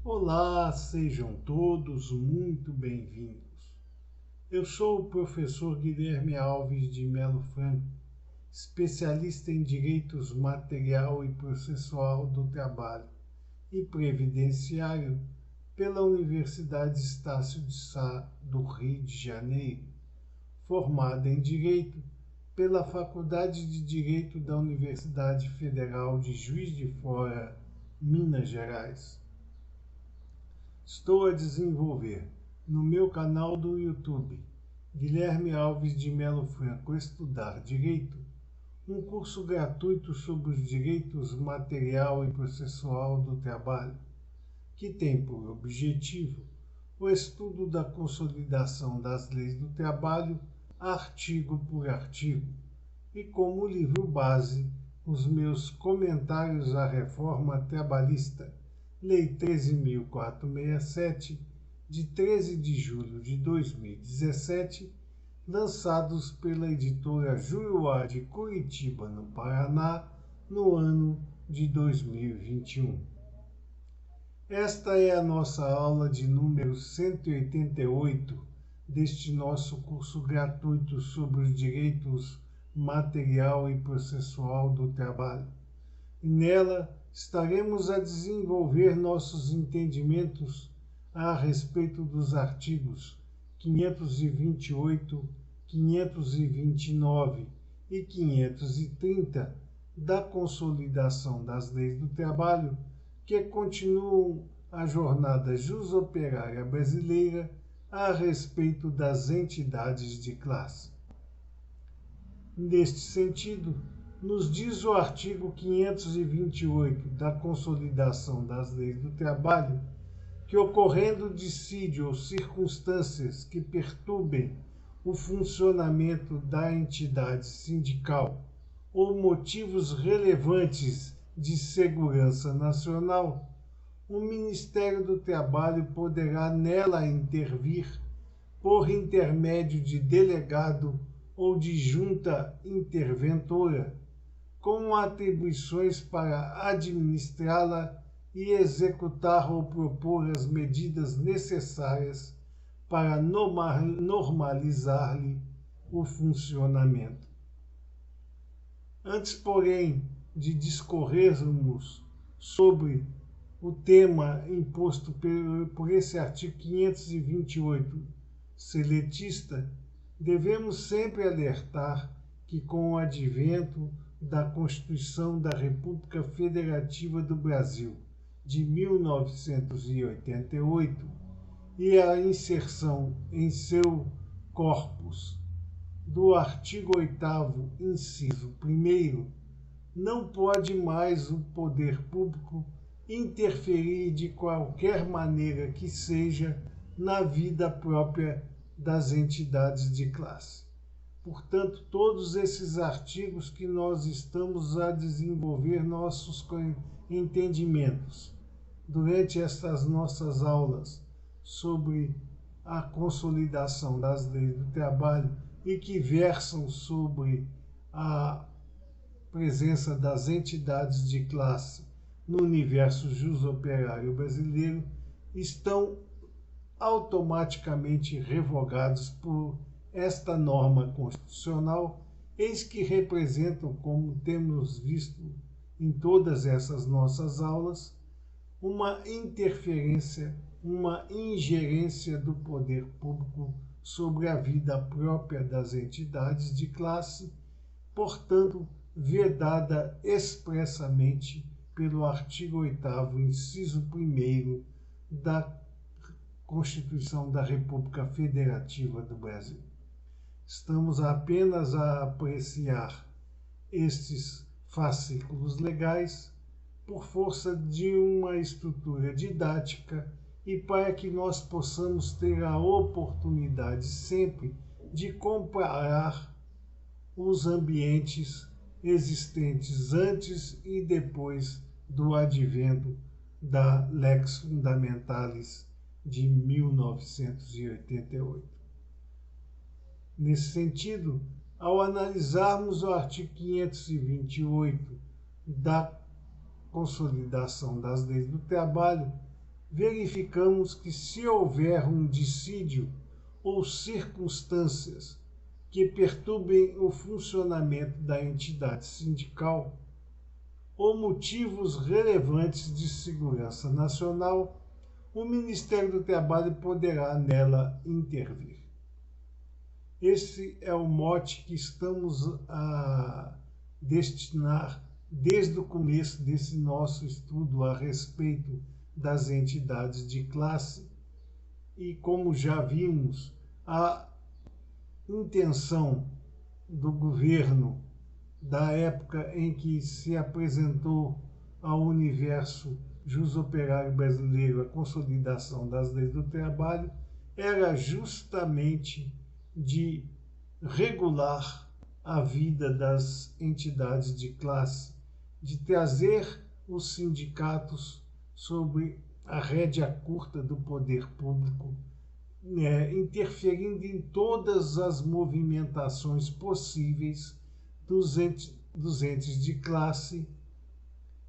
Olá, sejam todos muito bem-vindos. Eu sou o professor Guilherme Alves de Melo Franco, especialista em Direitos Material e Processual do Trabalho e Previdenciário pela Universidade Estácio de Sá do Rio de Janeiro, formado em Direito pela Faculdade de Direito da Universidade Federal de Juiz de Fora, Minas Gerais. Estou a desenvolver no meu canal do YouTube, Guilherme Alves de Melo Franco Estudar Direito, um curso gratuito sobre os direitos material e processual do trabalho, que tem por objetivo o estudo da consolidação das leis do trabalho, artigo por artigo, e como livro base, os meus comentários à reforma trabalhista, Lei 13.467, de 13 de julho de 2017, lançados pela editora Juruá de Curitiba, no Paraná, no ano de 2021. Esta é a nossa aula de número 188 deste nosso curso gratuito sobre os direitos material e processual do trabalho. E nela estaremos a desenvolver nossos entendimentos a respeito dos artigos 528, 529 e 530 da Consolidação das Leis do Trabalho, que continuam a jornada jusoperária brasileira a respeito das entidades de classe. Neste sentido, nos diz o artigo 528 da Consolidação das Leis do Trabalho que, ocorrendo dissídio ou circunstâncias que perturbem o funcionamento da entidade sindical ou motivos relevantes de segurança nacional, o Ministério do Trabalho poderá nela intervir por intermédio de delegado ou de junta interventora, com atribuições para administrá-la e executar ou propor as medidas necessárias para normalizar-lhe o funcionamento. Antes, porém, de discorrermos sobre o tema imposto por esse artigo 528 seletista, devemos sempre alertar que, com o advento da Constituição da República Federativa do Brasil de 1988 e a inserção em seu corpus do artigo 8º, inciso 1º, não pode mais o poder público interferir de qualquer maneira que seja na vida própria das entidades de classe. Portanto, todos esses artigos que nós estamos a desenvolver nossos entendimentos durante estas nossas aulas sobre a consolidação das leis do trabalho e que versam sobre a presença das entidades de classe no universo jusoperário brasileiro, estão automaticamente revogados por esta norma constitucional, eis que representam, como temos visto em todas essas nossas aulas, uma interferência, uma ingerência do poder público sobre a vida própria das entidades de classe, portanto, vedada expressamente pelo artigo 8º, inciso 1º da Constituição da República Federativa do Brasil. Estamos apenas a apreciar estes fascículos legais por força de uma estrutura didática e para que nós possamos ter a oportunidade sempre de comparar os ambientes existentes antes e depois do advento da Lex Fundamentalis de 1988. Nesse sentido, ao analisarmos o artigo 528 da Consolidação das Leis do Trabalho, verificamos que se houver um dissídio ou circunstâncias que perturbem o funcionamento da entidade sindical ou motivos relevantes de segurança nacional, o Ministério do Trabalho poderá nela intervir. Esse é o mote que estamos a destinar desde o começo desse nosso estudo a respeito das entidades de classe, e como já vimos, a intenção do governo da época em que se apresentou ao universo jusoperário brasileiro a consolidação das leis do trabalho era justamente de regular a vida das entidades de classe, de trazer os sindicatos sobre a rédea curta do poder público, interferindo em todas as movimentações possíveis dos entes de classe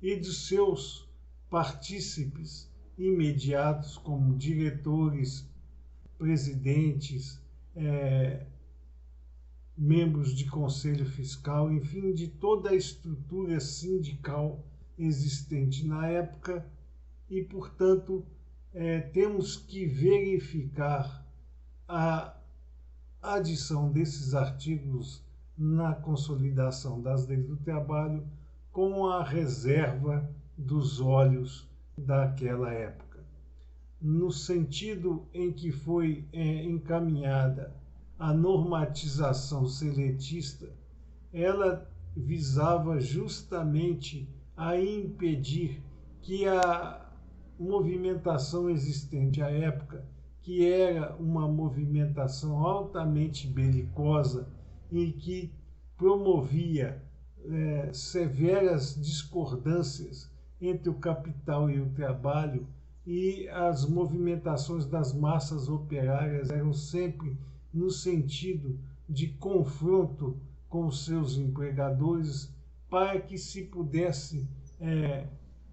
e dos seus partícipes imediatos, como diretores, presidentes, membros de conselho fiscal, enfim, de toda a estrutura sindical existente na época, e, portanto, temos que verificar a adição desses artigos na consolidação das leis do trabalho com a reserva dos olhos daquela época. No sentido em que foi encaminhada a normatização seletista, ela visava justamente a impedir que a movimentação existente à época, que era uma movimentação altamente belicosa e que promovia severas discordâncias entre o capital e o trabalho, e as movimentações das massas operárias eram sempre no sentido de confronto com seus empregadores para que se pudesse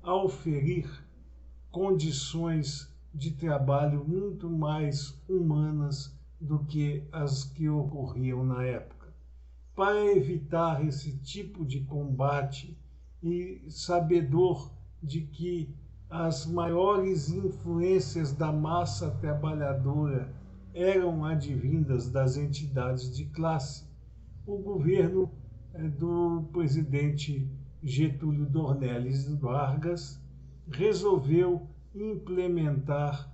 auferir condições de trabalho muito mais humanas do que as que ocorriam na época. Para evitar esse tipo de combate e sabedor de que as maiores influências da massa trabalhadora eram advindas das entidades de classe, o governo do presidente Getúlio Dornelles Vargas resolveu implementar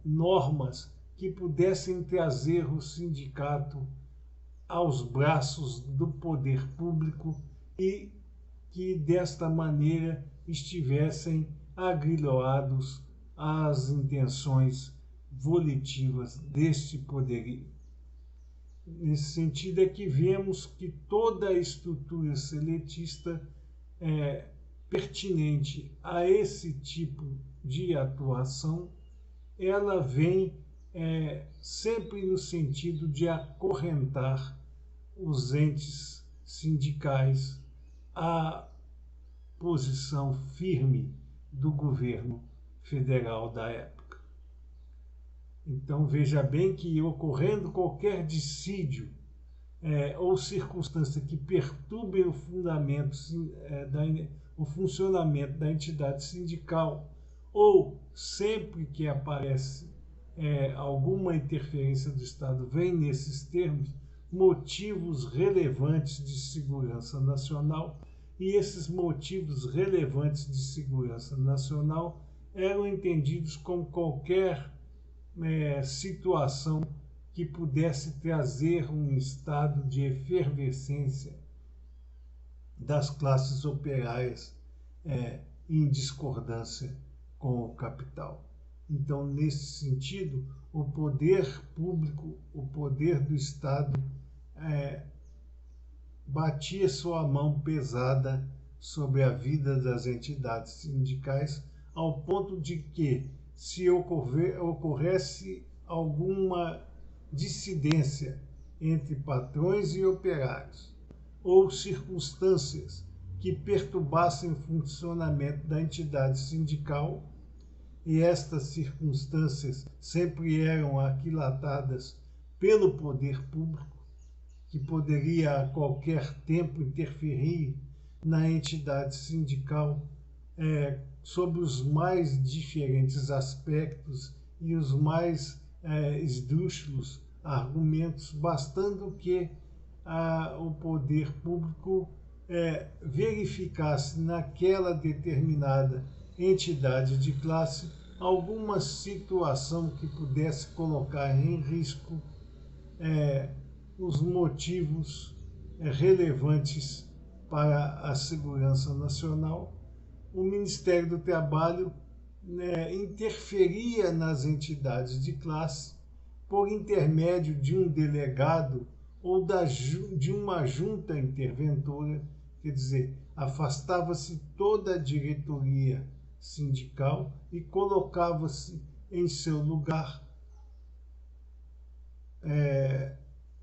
normas que pudessem trazer o sindicato aos braços do poder público e que, desta maneira, estivessem agrilhoados às intenções volitivas deste poderio. Nesse sentido é que vemos que toda a estrutura seletista pertinente a esse tipo de atuação, ela vem sempre no sentido de acorrentar os entes sindicais à posição firme do governo federal da época. Então veja bem que, ocorrendo qualquer dissídio ou circunstância que perturbe o funcionamento da entidade sindical, ou sempre que aparece alguma interferência do Estado, vem nesses termos motivos relevantes de segurança nacional, e esses motivos relevantes de segurança nacional eram entendidos como qualquer situação que pudesse trazer um estado de efervescência das classes operárias em discordância com o capital. Então, nesse sentido, o poder público, o poder do Estado, batia sua mão pesada sobre a vida das entidades sindicais, ao ponto de que, se ocorresse alguma dissidência entre patrões e operários, ou circunstâncias que perturbassem o funcionamento da entidade sindical, e estas circunstâncias sempre eram aquilatadas pelo poder público, que poderia a qualquer tempo interferir na entidade sindical sobre os mais diferentes aspectos e os mais esdrúxulos argumentos, bastando que o poder público verificasse naquela determinada entidade de classe alguma situação que pudesse colocar em risco os motivos relevantes para a segurança nacional. O Ministério do Trabalho interferia nas entidades de classe por intermédio de um delegado ou de uma junta interventora, quer dizer, afastava-se toda a diretoria sindical e colocava-se em seu lugar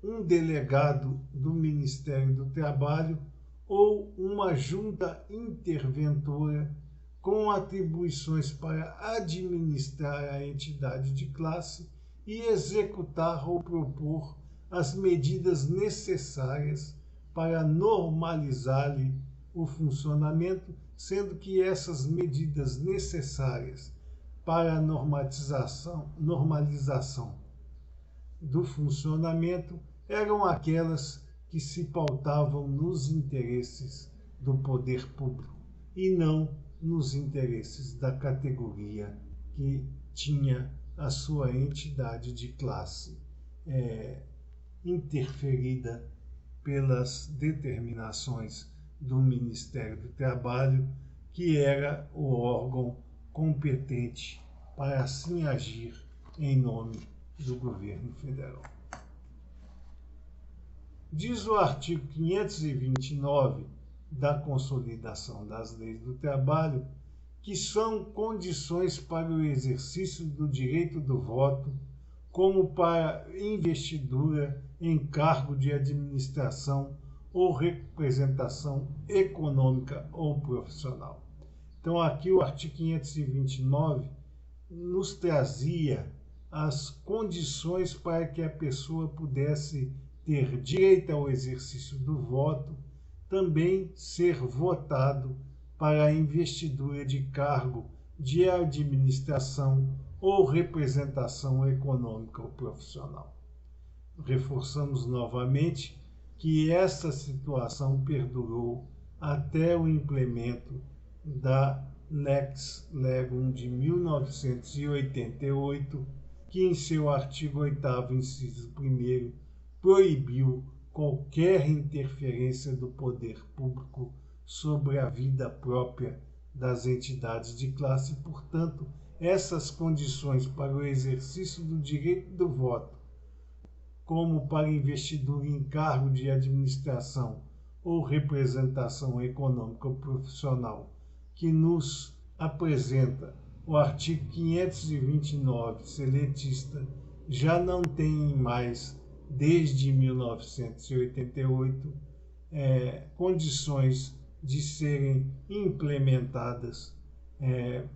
um delegado do Ministério do Trabalho ou uma junta interventora com atribuições para administrar a entidade de classe e executar ou propor as medidas necessárias para normalizar-lhe o funcionamento, sendo que essas medidas necessárias para a normalização do funcionamento eram aquelas que se pautavam nos interesses do poder público e não nos interesses da categoria que tinha a sua entidade de classe interferida pelas determinações do Ministério do Trabalho, que era o órgão competente para assim agir em nome do governo federal. Diz o artigo 529 da Consolidação das Leis do Trabalho que são condições para o exercício do direito do voto, como para investidura em cargo de administração ou representação econômica ou profissional. Então, aqui o artigo 529 nos trazia as condições para que a pessoa pudesse ter direito ao exercício do voto, também ser votado para a investidura de cargo de administração ou representação econômica ou profissional. Reforçamos novamente que essa situação perdurou até o implemento da Lex Legum de 1988, que em seu artigo 8º, inciso 1º, proibiu qualquer interferência do poder público sobre a vida própria das entidades de classe. Portanto, essas condições para o exercício do direito do voto, como para investidura em cargo de administração ou representação econômica ou profissional, que nos apresenta o artigo 529 seletista, já não tem mais, desde 1988, condições de serem implementadas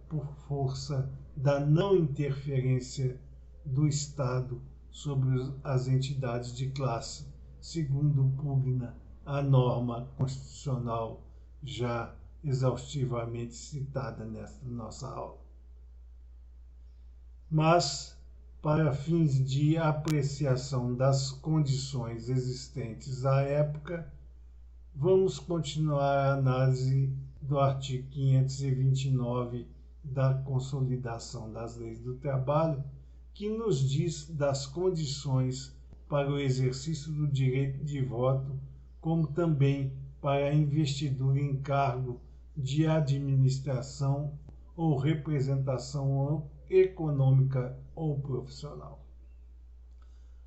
por força da não interferência do Estado sobre as entidades de classe, segundo pugna a norma constitucional já exaustivamente citada nesta nossa aula. Mas, para fins de apreciação das condições existentes à época, vamos continuar a análise do artigo 529 da Consolidação das Leis do Trabalho, que nos diz das condições para o exercício do direito de voto, como também para a investidura em cargo de administração ou representação econômica ou profissional.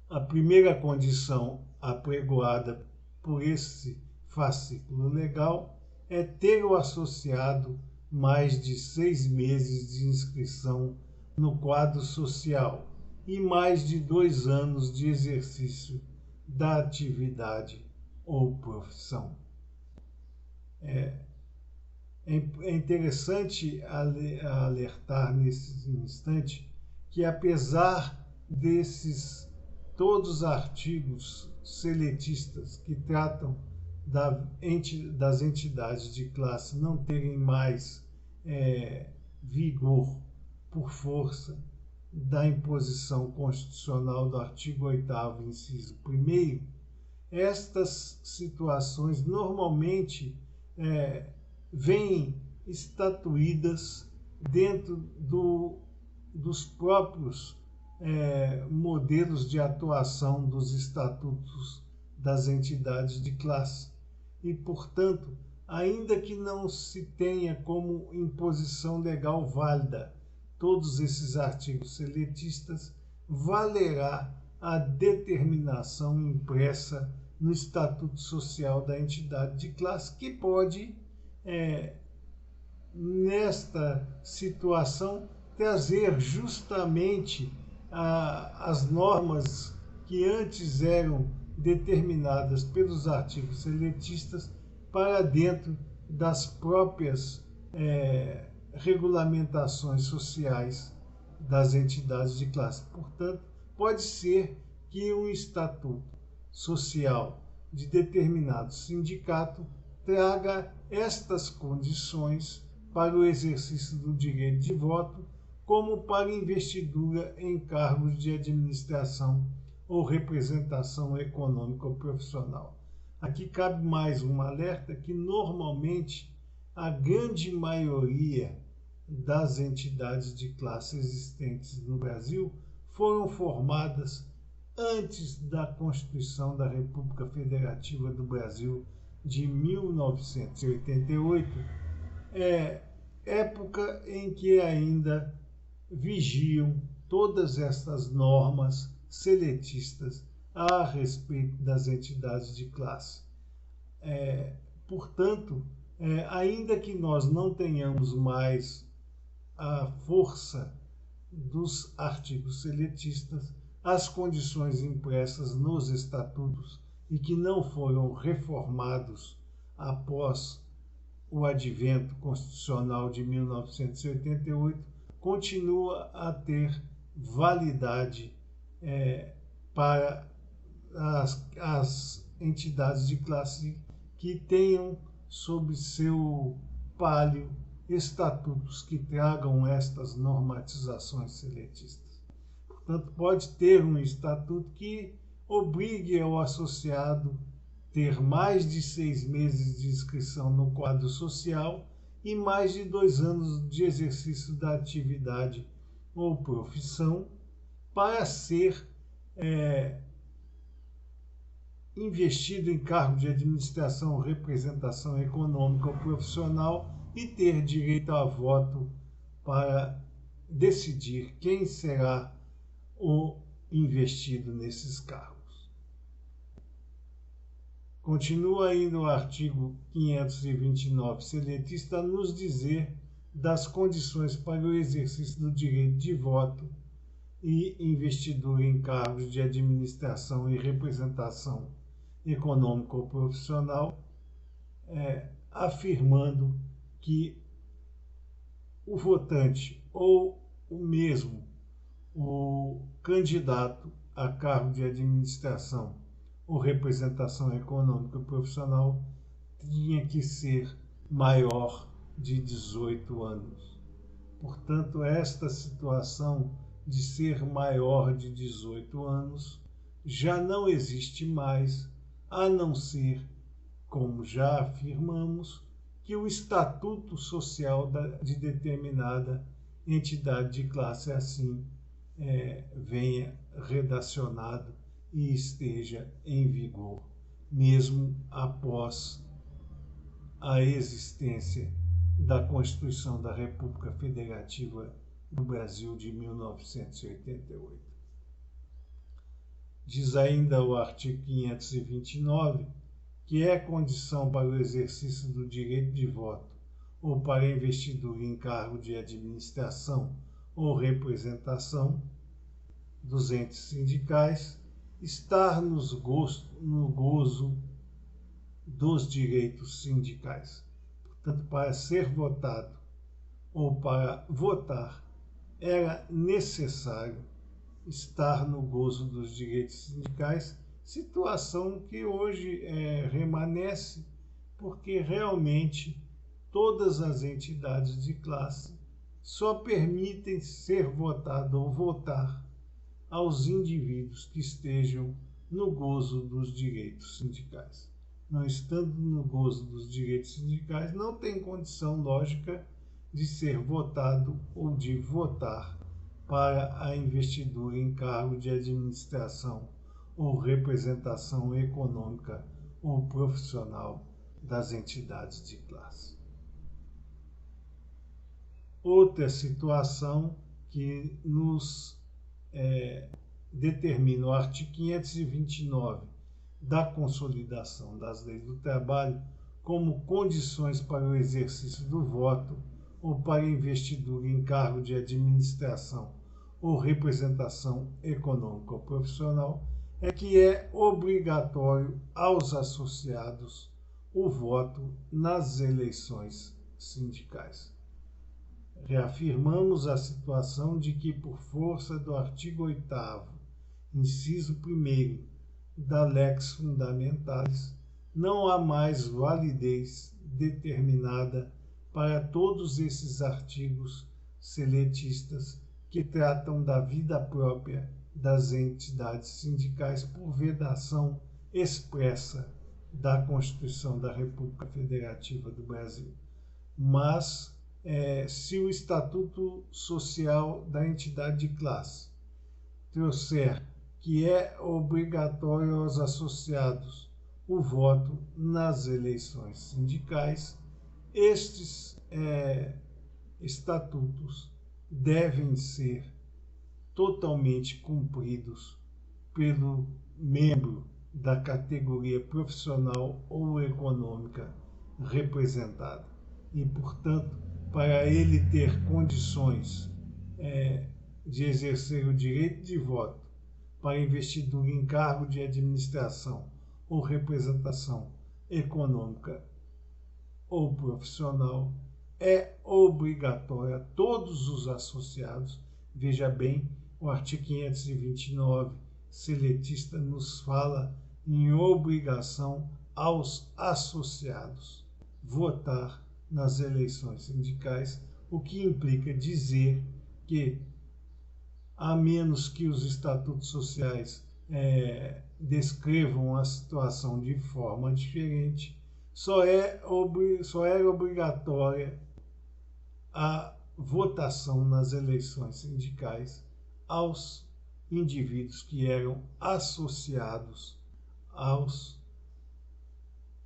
A primeira condição apregoada por esse fascículo legal é ter o associado mais de 6 meses de inscrição no quadro social e mais de 2 anos de exercício da atividade ou profissão. É interessante alertar nesse instante que, apesar desses todos os artigos seletistas que tratam das entidades de classe não terem mais vigor por força da imposição constitucional do artigo 8º, inciso 1º, estas situações normalmente vêm estatuídas dentro dos próprios modelos de atuação dos estatutos das entidades de classe. E, portanto, ainda que não se tenha como imposição legal válida todos esses artigos seletistas, valerá a determinação impressa no Estatuto Social da entidade de classe, que pode, nesta situação, trazer justamente as normas que antes eram determinadas pelos artigos seletistas para dentro das próprias regulamentações sociais das entidades de classe. Portanto, pode ser que um estatuto social de determinado sindicato traga estas condições para o exercício do direito de voto, como para investidura em cargos de administração ou representação econômica ou profissional. Aqui cabe mais um alerta que, normalmente, a grande maioria das entidades de classe existentes no Brasil foram formadas antes da Constituição da República Federativa do Brasil de 1988, época em que ainda vigiam todas estas normas seletistas a respeito das entidades de classe. Portanto, ainda que nós não tenhamos mais a força dos artigos seletistas, as condições impressas nos estatutos e que não foram reformados após o advento constitucional de 1988, continua a ter validade para as entidades de classe que tenham sob seu palio estatutos que tragam estas normatizações seletistas. Portanto, pode ter um estatuto que obrigue ao associado ter mais de 6 meses de inscrição no quadro social e mais de 2 anos de exercício da atividade ou profissão para ser investido em cargo de administração ou representação econômica ou profissional e ter direito a voto para decidir quem será o investido nesses cargos. Continua ainda o artigo 529 seletista a nos dizer das condições para o exercício do direito de voto e investidura em cargos de administração e representação econômica ou profissional, afirmando que o votante ou o candidato a cargo de administração ou representação econômica ou profissional tinha que ser maior de 18 anos. Portanto, esta situação de ser maior de 18 anos já não existe mais, a não ser, como já afirmamos, que o estatuto social de determinada entidade de classe assim venha redacionado e esteja em vigor, mesmo após a existência da Constituição da República Federativa do Brasil de 1988. Diz ainda o artigo 529 que é condição para o exercício do direito de voto ou para investidura em cargo de administração ou representação dos entes sindicais estar no gozo dos direitos sindicais. Portanto, para ser votado ou para votar, era necessário estar no gozo dos direitos sindicais, situação que hoje remanesce, porque realmente todas as entidades de classe só permitem ser votado ou votar aos indivíduos que estejam no gozo dos direitos sindicais. Não estando no gozo dos direitos sindicais, não tem condição lógica de ser votado ou de votar para a investidura em cargo de administração ou representação econômica ou profissional das entidades de classe. Outra situação que nos determina o artigo 529 da Consolidação das Leis do Trabalho como condições para o exercício do voto ou para investidura em cargo de administração ou representação econômica ou profissional, é que é obrigatório aos associados o voto nas eleições sindicais. Reafirmamos a situação de que, por força do artigo 8º, inciso 1º da Lex Fundamentalis, não há mais validez determinada para todos esses artigos seletistas que tratam da vida própria das entidades sindicais por vedação expressa da Constituição da República Federativa do Brasil. Mas, se o Estatuto Social da entidade de classe trouxer que é obrigatório aos associados o voto nas eleições sindicais, estes estatutos devem ser totalmente cumpridos pelo membro da categoria profissional ou econômica representada. E, portanto, para ele ter condições de exercer o direito de voto para investidura em cargo de administração ou representação econômica ou profissional, é obrigatório a todos os associados. Veja bem, o artigo 529 seletista nos fala em obrigação aos associados votar nas eleições sindicais, o que implica dizer que, a menos que os estatutos sociais descrevam a situação de forma diferente, só era obrigatória a votação nas eleições sindicais aos indivíduos que eram associados aos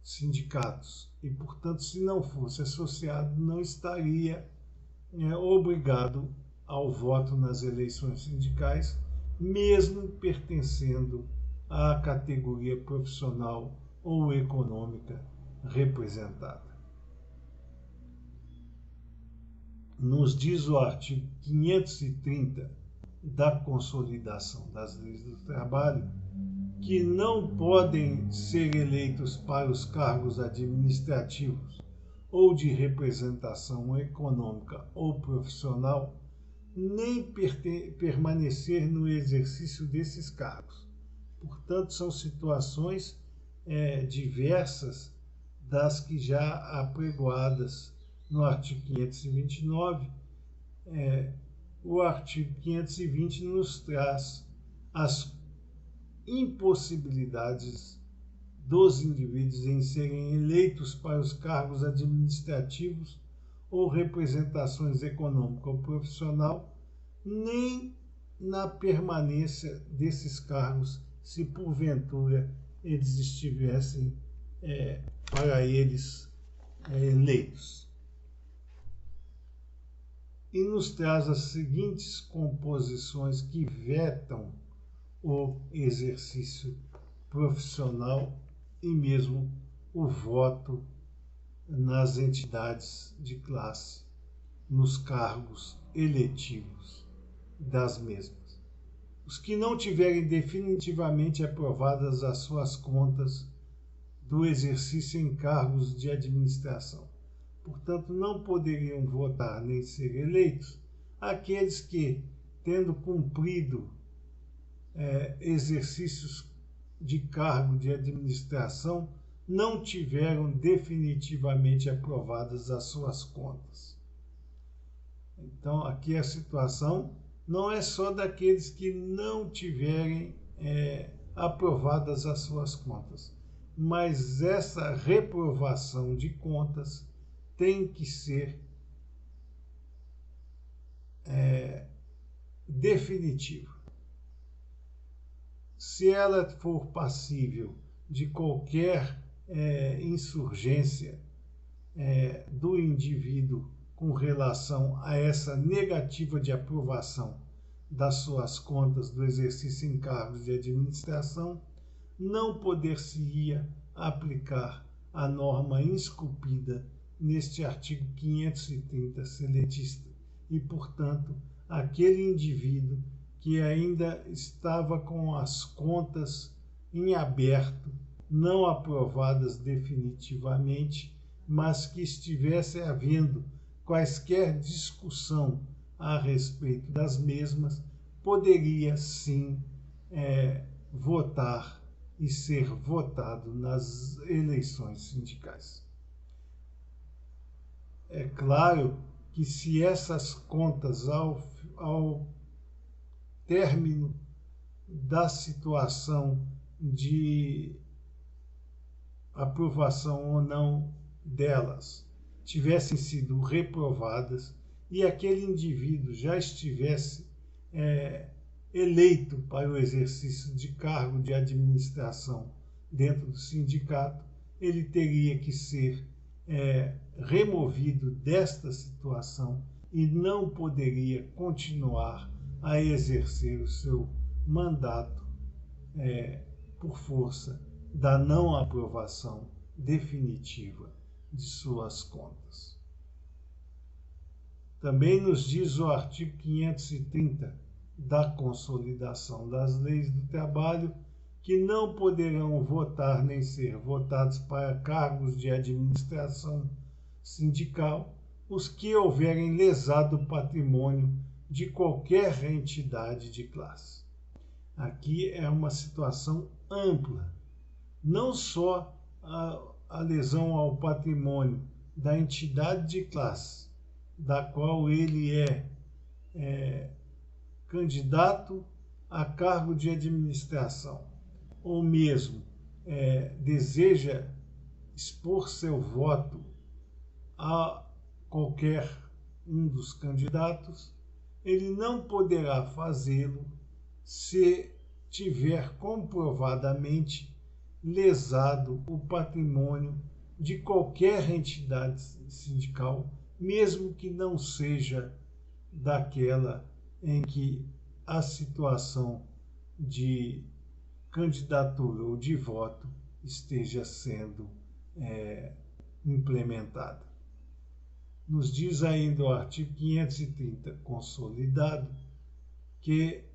sindicatos. E, portanto, se não fosse associado, não estaria obrigado ao voto nas eleições sindicais, mesmo pertencendo à categoria profissional ou econômica representada. Nos diz o artigo 530 da Consolidação das Leis do Trabalho que não podem ser eleitos para os cargos administrativos ou de representação econômica ou profissional nem permanecer no exercício desses cargos. Portanto, são situações diversas das que já apregoadas no artigo 529. O artigo 520 nos traz as impossibilidades dos indivíduos em serem eleitos para os cargos administrativos ou representações econômica ou profissional, nem na permanência desses cargos, se porventura eles estivessem para eles eleitos. E nos traz as seguintes composições que vetam o exercício profissional e mesmo o voto nas entidades de classe, nos cargos eletivos das mesmas. Os que não tiverem definitivamente aprovadas as suas contas do exercício em cargos de administração, Portanto, não poderiam votar nem ser eleitos aqueles que, tendo cumprido exercícios de cargo de administração, não tiveram definitivamente aprovadas as suas contas. Então, aqui a situação não é só daqueles que não tiverem aprovadas as suas contas, mas essa reprovação de contas tem que ser definitiva. Se ela for passível de qualquer insurgência do indivíduo com relação a essa negativa de aprovação das suas contas do exercício em cargos de administração, não poder-se-ia aplicar a norma esculpida neste artigo 530 seletista e, portanto, aquele indivíduo que ainda estava com as contas em aberto, não aprovadas definitivamente, mas que estivesse havendo quaisquer discussão a respeito das mesmas, poderia sim votar e ser votado nas eleições sindicais. É claro que se essas contas, ao término da situação de aprovação ou não delas, tivessem sido reprovadas e aquele indivíduo já estivesse eleito para o exercício de cargo de administração dentro do sindicato, ele teria que ser removido desta situação e não poderia continuar a exercer o seu mandato por força da não aprovação definitiva de suas contas. Também nos diz o artigo 530 da Consolidação das Leis do Trabalho que não poderão votar nem ser votados para cargos de administração sindical os que houverem lesado o patrimônio de qualquer entidade de classe. Aqui é uma situação ampla, não só a lesão ao patrimônio da entidade de classe, da qual ele é candidato a cargo de administração, ou mesmo deseja expor seu voto a qualquer um dos candidatos, ele não poderá fazê-lo se tiver comprovadamente lesado o patrimônio de qualquer entidade sindical, mesmo que não seja daquela em que a situação de candidatura ou de voto esteja sendo implementada. Nos diz ainda o artigo 530 consolidado que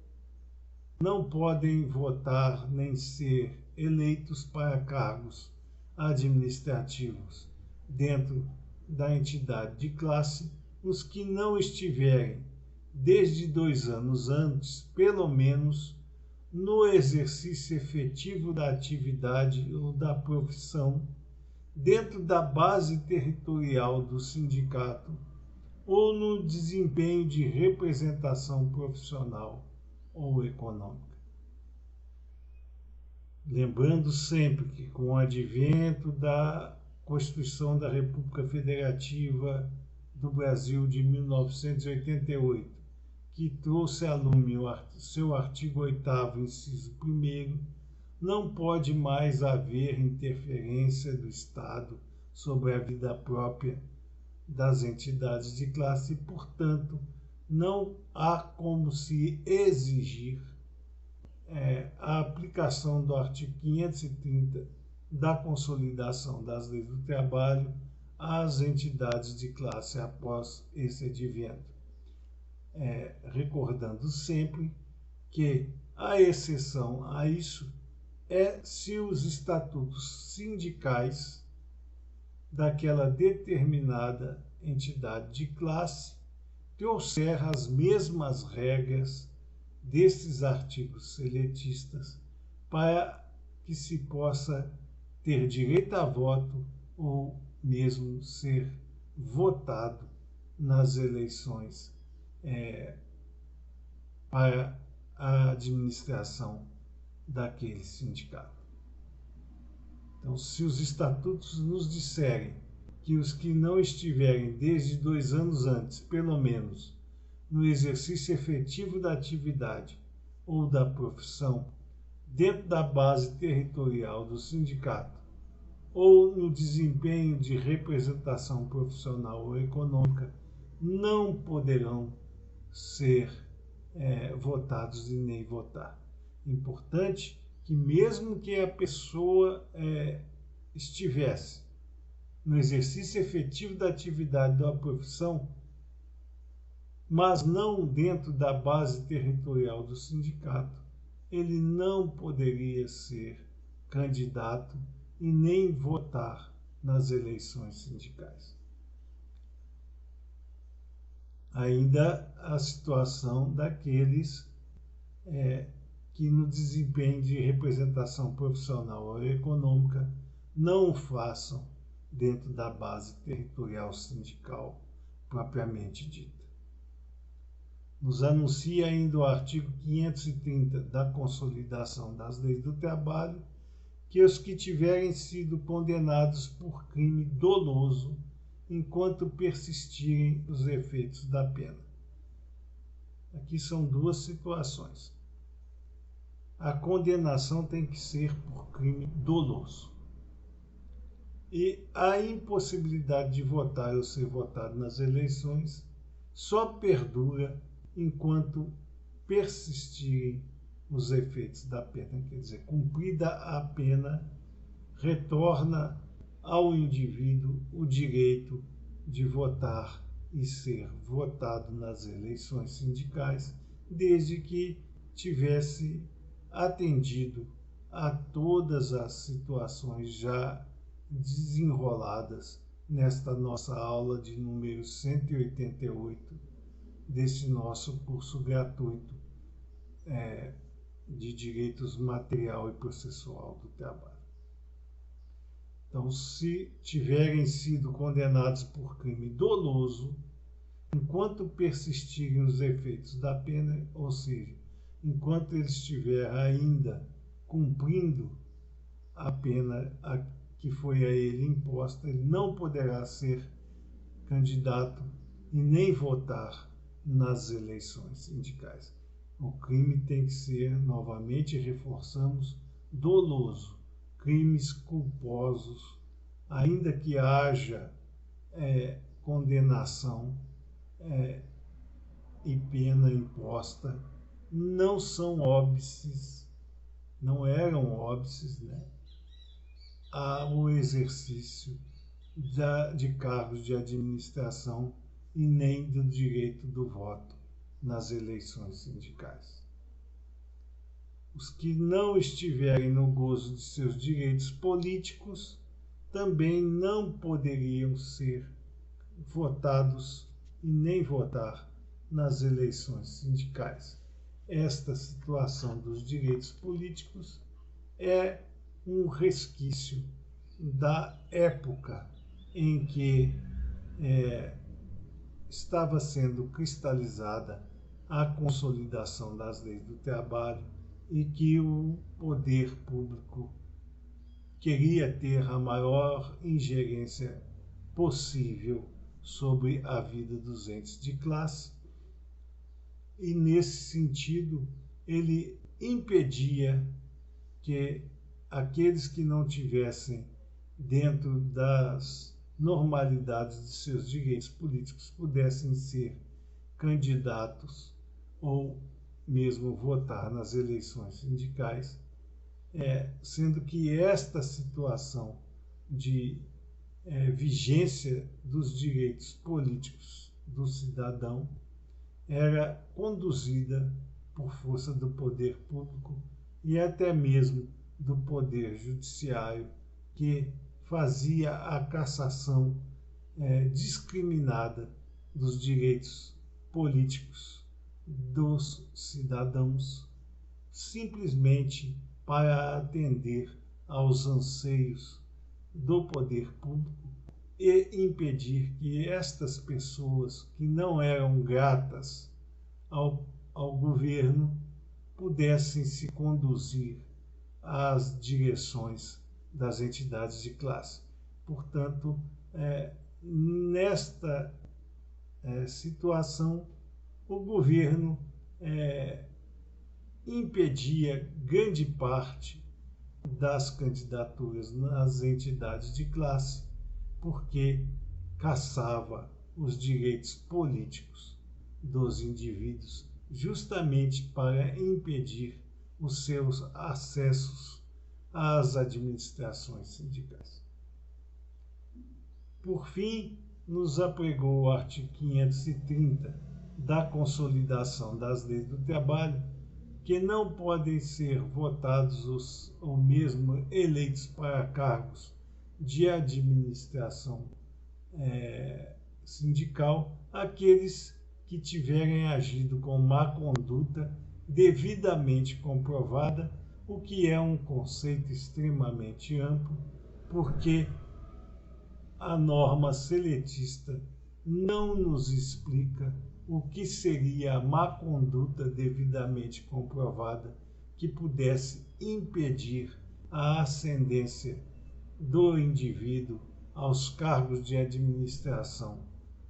não podem votar nem ser eleitos para cargos administrativos dentro da entidade de classe os que não estiverem desde 2 anos antes, pelo menos, no exercício efetivo da atividade ou da profissão dentro da base territorial do sindicato ou no desempenho de representação profissional ou econômica. Lembrando sempre que, com o advento da Constituição da República Federativa do Brasil de 1988, que trouxe a lume o seu artigo 8º, inciso 1º, não pode mais haver interferência do Estado sobre a vida própria das entidades de classe e, portanto, não há como se exigir a aplicação do artigo 530 da Consolidação das Leis do Trabalho às entidades de classe após esse advento. Recordando sempre que a exceção a isso é se os estatutos sindicais daquela determinada entidade de classe trouxer as mesmas regras desses artigos seletistas para que se possa ter direito a voto ou mesmo ser votado nas eleições para a administração daquele sindicato. Então, se os estatutos nos disserem que os que não estiverem desde 2 anos antes, pelo menos, no exercício efetivo da atividade ou da profissão, dentro da base territorial do sindicato, ou no desempenho de representação profissional ou econômica, não poderão ser votados e nem votar. Importante que mesmo que a pessoa estivesse no exercício efetivo da atividade da profissão, mas não dentro da base territorial do sindicato, ele não poderia ser candidato e nem votar nas eleições sindicais. Ainda a situação daqueles que no desempenho de representação profissional ou econômica não o façam dentro da base territorial sindical propriamente dita. Nos anuncia ainda o artigo 530 da Consolidação das Leis do Trabalho que os que tiverem sido condenados por crime doloso enquanto persistirem os efeitos da pena. Aqui são 2 situações. A condenação tem que ser por crime doloso. E a impossibilidade de votar ou ser votado nas eleições só perdura enquanto persistirem os efeitos da pena. Quer dizer, cumprida a pena, retorna ao indivíduo o direito de votar e ser votado nas eleições sindicais, desde que tivesse atendido a todas as situações já desenroladas nesta nossa aula de número 188 desse nosso curso gratuito de Direitos Material e Processual do Trabalho. Então, se tiverem sido condenados por crime doloso, enquanto persistirem os efeitos da pena, ou seja, enquanto ele estiver ainda cumprindo a pena que foi a ele imposta, ele não poderá ser candidato e nem votar nas eleições sindicais. O crime tem que ser, novamente reforçamos, doloso. Crimes culposos, ainda que haja condenação e pena imposta, não são óbices, não eram óbices, ao exercício de cargos de administração e nem do direito do voto nas eleições sindicais. Os que não estiverem no gozo de seus direitos políticos também não poderiam ser votados e nem votar nas eleições sindicais. Esta situação dos direitos políticos é um resquício da época em que estava sendo cristalizada a consolidação das leis do trabalho e que o poder público queria ter a maior ingerência possível sobre a vida dos entes de classe e, nesse sentido, ele impedia que aqueles que não tivessem dentro das normalidades de seus direitos políticos pudessem ser candidatos ou mesmo votar nas eleições sindicais, sendo que esta situação de vigência dos direitos políticos do cidadão era conduzida por força do poder público e até mesmo do poder judiciário, que fazia a cassação discriminada dos direitos políticos dos cidadãos, simplesmente para atender aos anseios do poder público e impedir que estas pessoas que não eram gratas ao governo pudessem se conduzir às direções das entidades de classe. Portanto, nesta situação, o governo impedia grande parte das candidaturas nas entidades de classe, porque cassava os direitos políticos dos indivíduos, justamente para impedir os seus acessos às administrações sindicais. Por fim, nos apregou o artigo 530 da Consolidação das Leis do Trabalho, que não podem ser votados ou mesmo eleitos para cargos de administração sindical aqueles que tiverem agido com má conduta devidamente comprovada, o que é um conceito extremamente amplo, porque a norma seletista não nos explica o que seria a má conduta devidamente comprovada que pudesse impedir a ascendência do indivíduo aos cargos de administração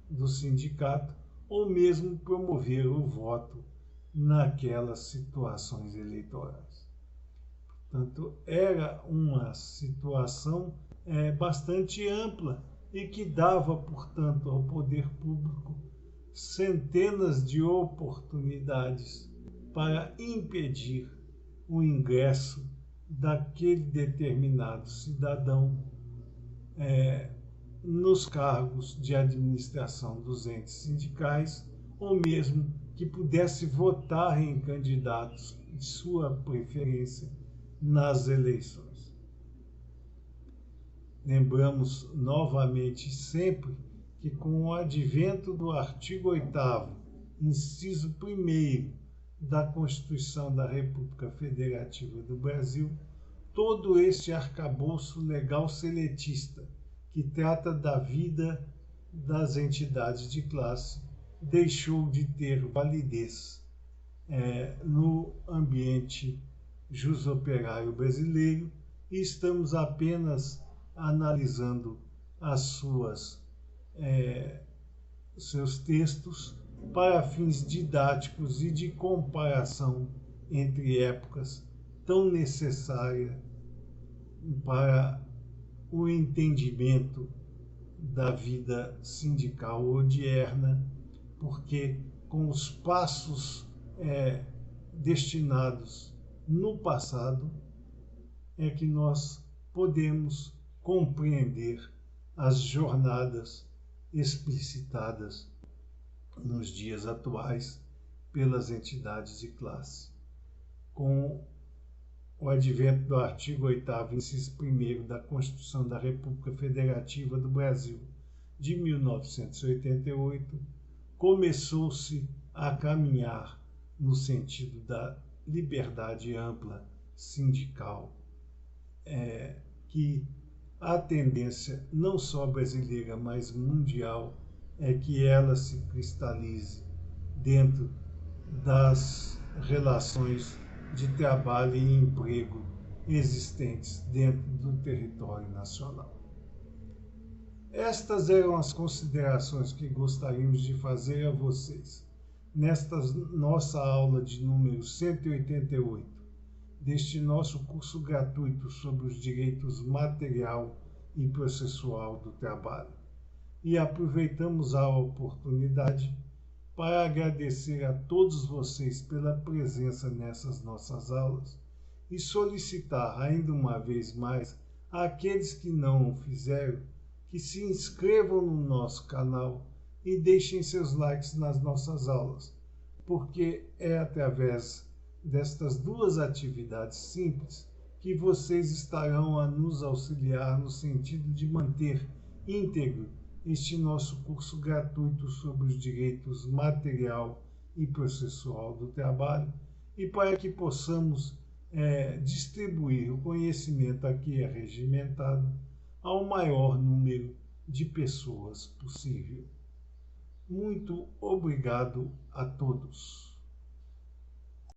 do sindicato ou mesmo promover o voto naquelas situações eleitorais. Portanto, era uma situação bastante ampla e que dava, portanto, ao poder público centenas de oportunidades para impedir o ingresso daquele determinado cidadão nos cargos de administração dos entes sindicais, ou mesmo que pudesse votar em candidatos de sua preferência nas eleições. Lembramos novamente sempre que com o advento do artigo 8º, inciso 1º da Constituição da República Federativa do Brasil, todo este arcabouço legal seletista que trata da vida das entidades de classe deixou de ter validez no ambiente jusoperário brasileiro e estamos apenas analisando seus textos para fins didáticos e de comparação entre épocas tão necessária para o entendimento da vida sindical odierna, porque com os passos destinados no passado é que nós podemos compreender as jornadas explicitadas nos dias atuais pelas entidades de classe. Com o advento do artigo 8º, inciso 1º da Constituição da República Federativa do Brasil de 1988, começou-se a caminhar no sentido da liberdade ampla sindical, que a tendência não só brasileira, mas mundial, é que ela se cristalize dentro das relações de trabalho e emprego existentes dentro do território nacional. Estas eram as considerações que gostaríamos de fazer a vocês nesta nossa aula de número 188 deste nosso curso gratuito sobre os direitos material e processual do trabalho. E aproveitamos a oportunidade para agradecer a todos vocês pela presença nessas nossas aulas e solicitar ainda uma vez mais àqueles que não o fizeram que se inscrevam no nosso canal e deixem seus likes nas nossas aulas, porque é através destas duas atividades simples que vocês estarão a nos auxiliar no sentido de manter íntegro este nosso curso gratuito sobre os direitos material e processual do trabalho e para que possamos distribuir o conhecimento aqui regimentado ao maior número de pessoas possível. Muito obrigado a todos.